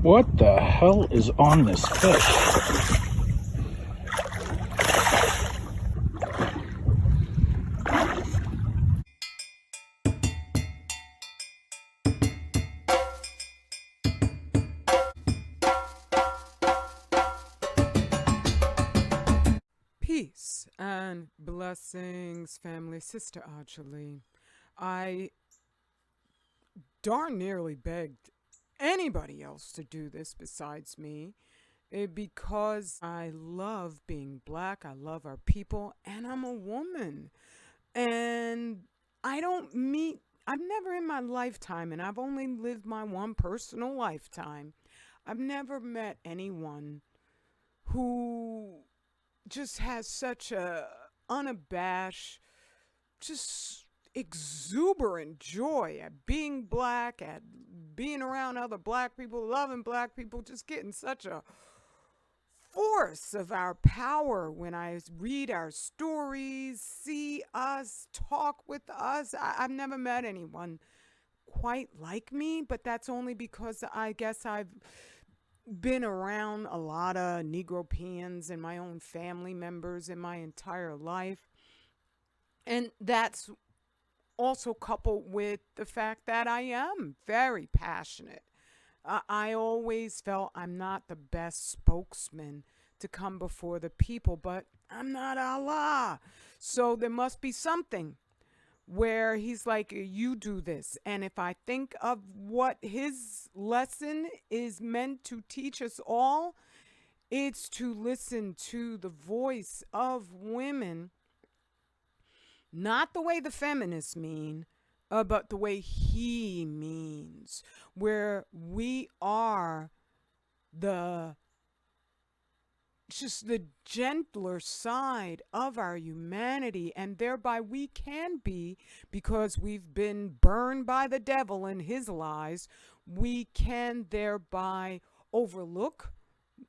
What the hell is on this fish? Peace and blessings, family. Sister Archely. I darn nearly begged anybody else to do this besides me because I love being black, I love our people, and I'm a woman. And I've never in my lifetime, and I've only lived my one personal lifetime, I've never met anyone who just has such a unabashed, just exuberant joy at being black, at being around other black people, loving black people, just getting such a force of our power when I read our stories, see us, talk with us. I've never met anyone quite like me, but that's only because I guess I've been around a lot of Negropeans and my own family members in my entire life. And that's also coupled with the fact that I am very passionate. I always felt I'm not the best spokesman to come before the people, but I'm not Allah. So there must be something where he's like, you do this. And if I think of what his lesson is meant to teach us all, it's to listen to the voice of women, not the way the feminists mean, but the way he means, where we are just the gentler side of our humanity, and thereby we can be, because we've been burned by the devil and his lies, we can thereby overlook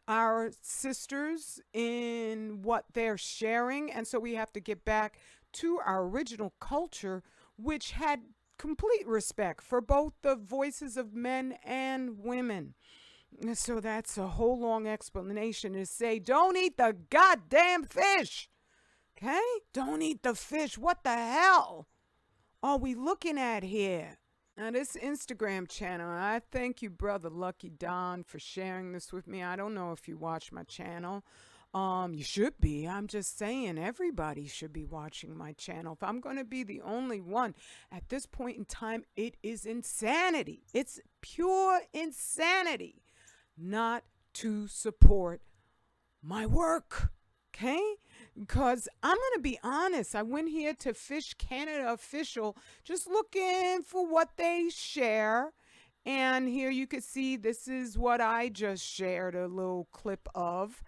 our sisters in what they're sharing. And so we have to get back to our original culture, which had complete respect for both the voices of men and women. So that's a whole long explanation to say, don't eat the goddamn fish. Okay? Don't eat the fish. What the hell are we looking at here? Now, this Instagram channel, I thank you, Brother Lucky Don, for sharing this with me. I don't know if you watch my channel. You should be. I'm just saying, everybody should be watching my channel. If I'm going to be the only one at this point in time, it is insanity. It's pure insanity not to support my work. Okay? Because I'm going to be honest. I went here to Fish Canada Official just looking for what they share. And here you can see this is what I just shared a little clip of.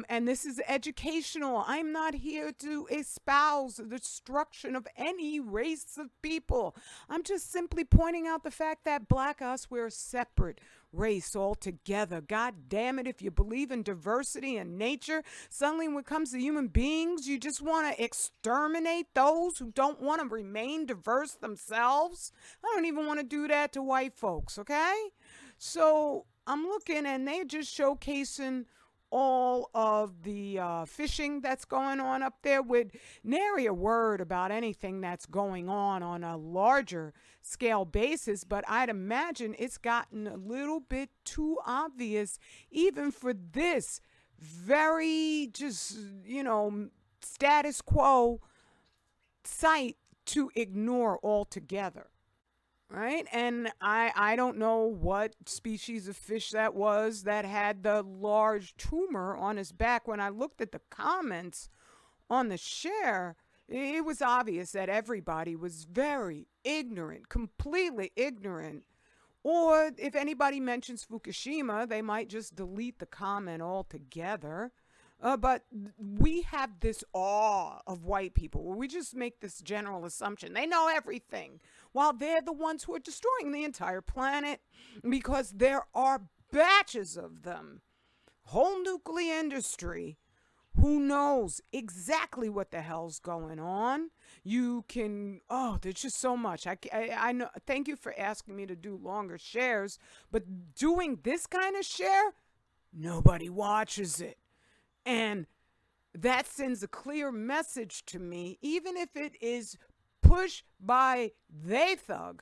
And this is educational. I'm not here to espouse the destruction of any race of people. I'm just simply pointing out the fact that black us, we're a separate race altogether. God damn it, if you believe in diversity and nature, suddenly when it comes to human beings, you just want to exterminate those who don't want to remain diverse themselves. I don't even want to do that to white folks, okay? So I'm looking, and they're just showcasing all of the fishing that's going on up there with nary a word about anything that's going on a larger scale basis. But I'd imagine it's gotten a little bit too obvious even for this very just, status quo site to ignore altogether. Right? And I don't know what species of fish that was that had the large tumor on his back. When I looked at the comments on the share, it was obvious that everybody was very ignorant, completely ignorant. Or if anybody mentions Fukushima, they might just delete the comment altogether. But we have this awe of white people where we just make this general assumption. They know everything, while they're the ones who are destroying the entire planet, because there are batches of them, whole nuclear industry, who knows exactly what the hell's going on. You can, there's just so much. I know. Thank you for asking me to do longer shares, but doing this kind of share, nobody watches it. And that sends a clear message to me, even if it is pushed by they thug.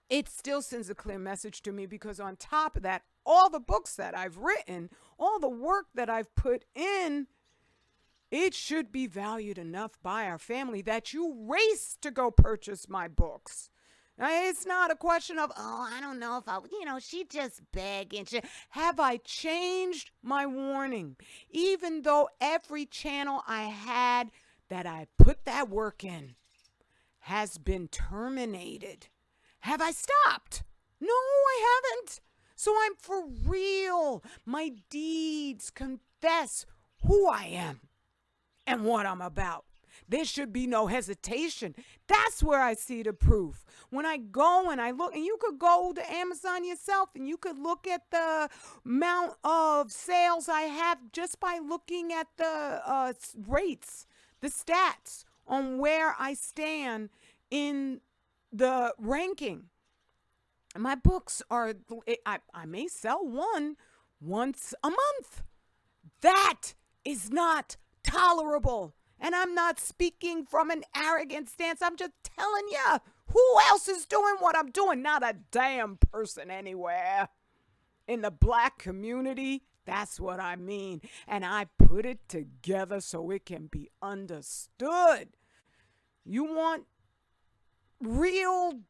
It still sends a clear message to me, because on top of that, all the books that I've written, all the work that I've put in, it should be valued enough by our family that you race to go purchase my books. Now, it's not a question of, I don't know if she just begging. Have I changed my warning? Even though every channel I had that I put that work in has been terminated. Have I stopped? No, I haven't. So I'm for real. My deeds confess who I am and what I'm about. There should be no hesitation. That's where I see the proof. When I go and I look, and you could go to Amazon yourself and you could look at the amount of sales I have just by looking at the rates, the stats on where I stand in the ranking. My books are, I may sell one once a month. That is not tolerable. And I'm not speaking from an arrogant stance. I'm just telling you, who else is doing what I'm doing? Not a damn person anywhere. In the black community, that's what I mean. And I put it together so it can be understood. You want real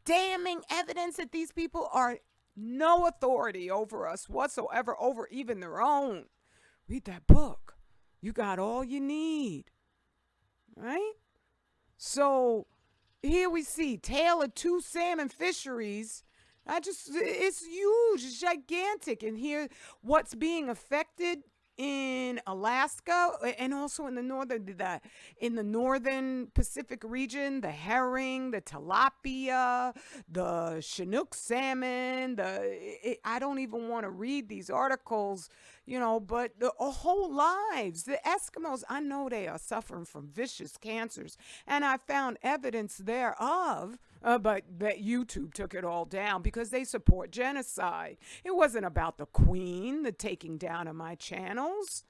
damning evidence that these people are no authority over us whatsoever, over even their own? Read that book. You got all you need, right? So here we see Tale of Two Salmon Fisheries. It's huge, it's gigantic. And here, what's being affected in Alaska and also in the northern Pacific region, the herring, the tilapia, the Chinook salmon, I don't even want to read these articles, but the whole lives, the Eskimos, I know they are suffering from vicious cancers, and I found evidence thereof. But YouTube took it all down because they support genocide. It wasn't about the Queen, the taking down of my channels,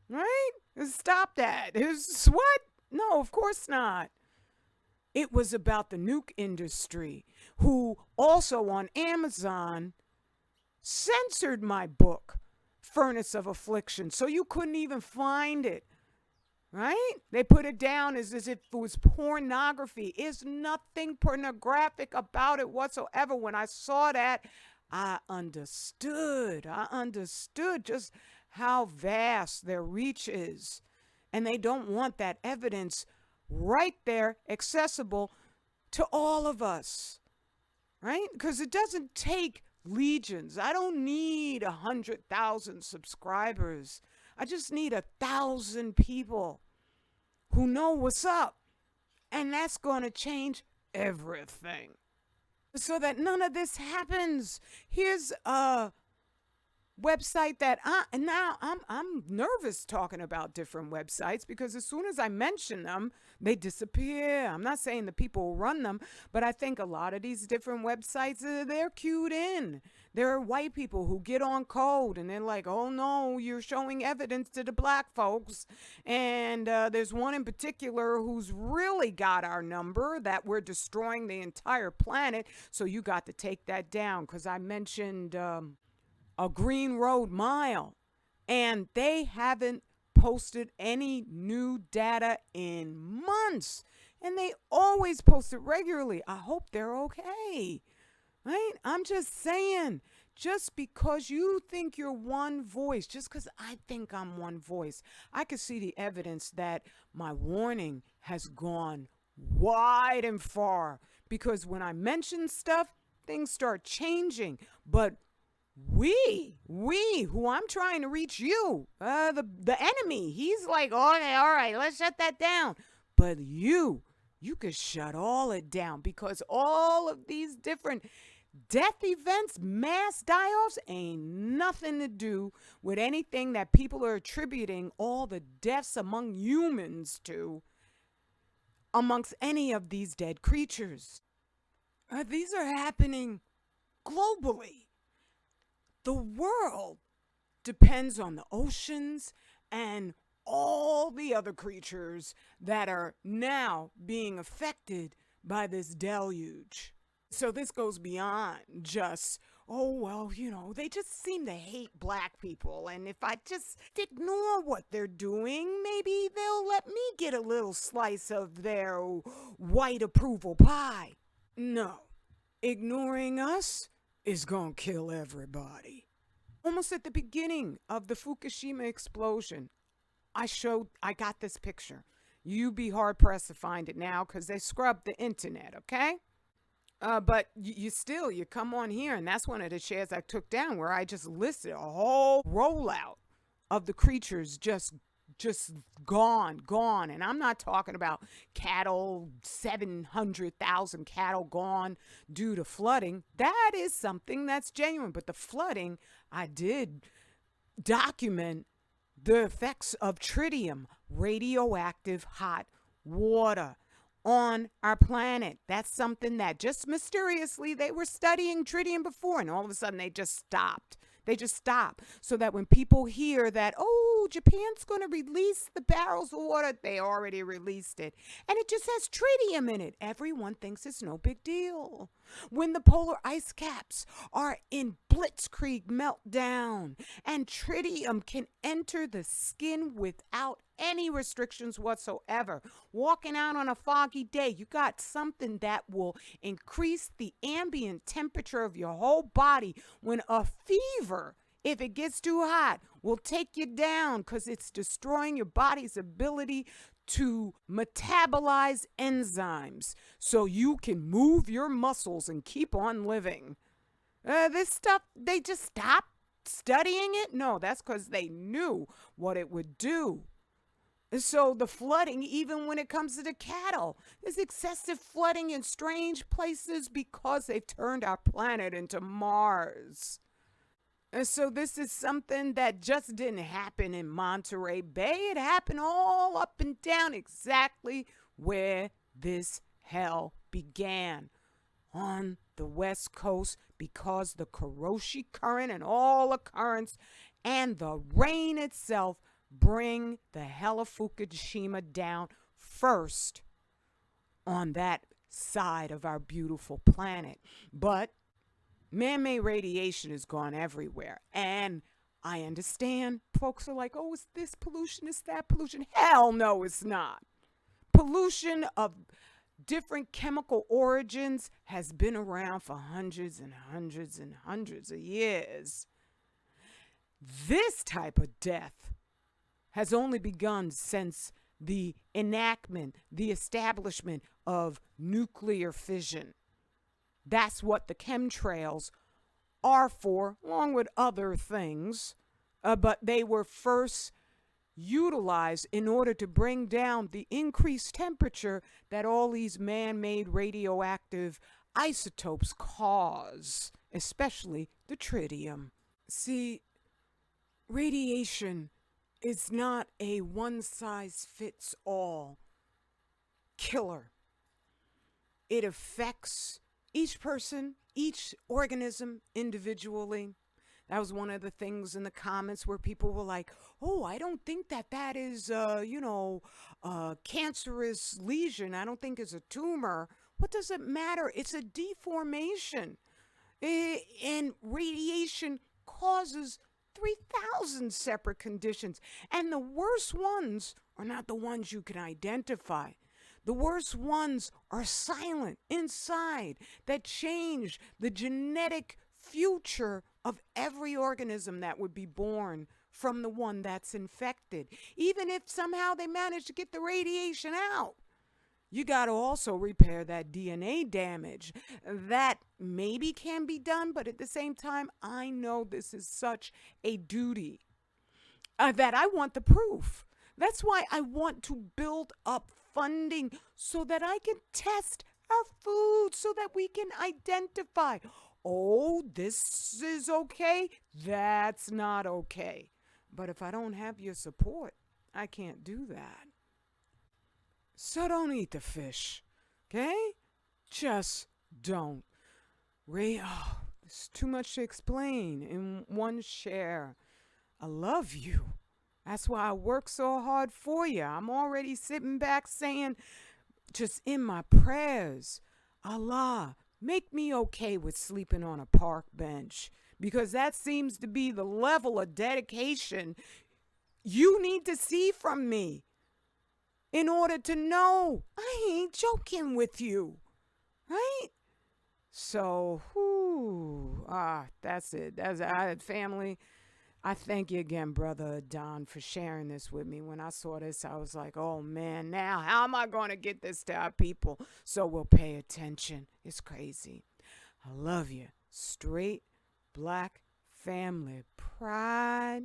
right? Stop that. What? No, of course not. It was about the nuke industry, who also on Amazon censored my book, Furnace of Affliction, so you couldn't even find it. Right? They put it down as if it was pornography. There's nothing pornographic about it whatsoever. When I saw that, I understood. Just how vast their reach is. And they don't want that evidence right there, accessible to all of us. Right? Because it doesn't take legions. I don't need 100,000 subscribers. I just need 1,000 people who know what's up. And that's going to change everything so that none of this happens. Here's a website that I'm nervous talking about different websites, because as soon as I mention them, they disappear. I'm not saying the people who run them, but I think a lot of these different websites, they're cued in. There are white people who get on code and they're like, oh no, you're showing evidence to the black folks. And there's one in particular who's really got our number, that we're destroying the entire planet. So you got to take that down, because I mentioned a Green Road Mile, and they haven't posted any new data in months, and they always post it regularly. I hope they're okay, right? I'm just saying, just because you think you're one voice, just because I think I'm one voice, I can see the evidence that my warning has gone wide and far, because when I mention stuff, things start changing. But we, who I'm trying to reach, you, the enemy, he's like, okay, all right, let's shut that down. But you could shut all it down, because all of these different Death events, mass die-offs ain't nothing to do with anything that people are attributing all the deaths among humans to amongst any of these dead creatures. These are happening globally. The world depends on the oceans and all the other creatures that are now being affected by this deluge. So this goes beyond just, oh, well, they just seem to hate black people. And if I just ignore what they're doing, maybe they'll let me get a little slice of their white approval pie. No, ignoring us is gonna kill everybody. Almost at the beginning of the Fukushima explosion, I got this picture. You'd be hard pressed to find it now because they scrubbed the internet, okay? But you come on here, and that's one of the shares I took down where I just listed a whole rollout of the creatures just gone. And I'm not talking about cattle, 700,000 cattle gone due to flooding. That is something that's genuine. But the flooding, I did document the effects of tritium, radioactive hot water, on our planet. That's something that just mysteriously they were studying tritium before, and all of a sudden they just stopped. They just stop so that when people hear that, oh, Japan's going to release the barrels of water, they already released it. And it just has tritium in it. Everyone thinks it's no big deal. When the polar ice caps are in blitzkrieg meltdown and tritium can enter the skin without any restrictions whatsoever. Walking out on a foggy day, you got something that will increase the ambient temperature of your whole body when a fever, if it gets too hot, will take you down because it's destroying your body's ability to metabolize enzymes so you can move your muscles and keep on living. This stuff, they just stopped studying it? No, that's because they knew what it would do. So the flooding, even when it comes to the cattle, there's excessive flooding in strange places because they've turned our planet into Mars. And so this is something that just didn't happen in Monterey Bay. It happened all up and down exactly where this hell began, on the West Coast, because the Kuroshio current and all the currents and the rain itself bring the hell of Fukushima down first on that side of our beautiful planet. But man-made radiation has gone everywhere. And I understand folks are like, oh, is this pollution? Is that pollution? Hell no, it's not. Pollution of different chemical origins has been around for hundreds and hundreds and hundreds of years. This type of death has only begun since the enactment, the establishment of nuclear fission. That's what the chemtrails are for, along with other things. But they were first utilized in order to bring down the increased temperature that all these man-made radioactive isotopes cause, especially the tritium. See, radiation is not a one-size-fits-all killer. It affects each person, each organism individually. That was one of the things in the comments where people were like, oh, I don't think that is, a cancerous lesion. I don't think it's a tumor. What does it matter? It's a deformation. And radiation causes 3,000 separate conditions. And the worst ones are not the ones you can identify. The worst ones are silent inside that change the genetic future of every organism that would be born from the one that's infected. Even if somehow they manage to get the radiation out, you got to also repair that DNA damage. That maybe can be done, but at the same time, I know this is such a duty that I want the proof. That's why I want to build up funding so that I can test our food, so that we can identify oh, this is okay, that's not okay. But if I don't have your support, I can't do that. So don't eat the fish, okay? Just don't. Ray, oh, it's too much to explain in one share. I love you. That's why I work so hard for you. I'm already sitting back saying, just in my prayers, Allah, make me okay with sleeping on a park bench, because that seems to be the level of dedication you need to see from me in order to know I ain't joking with you, right? So, that's it. Family. I thank you again, Brother Don, for sharing this with me. When I saw this, I was like, oh man, now how am I going to get this to our people so we'll pay attention? It's crazy. I love you. Straight black family pride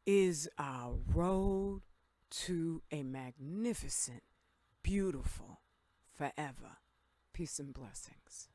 is our road to a magnificent, beautiful forever. Peace and blessings.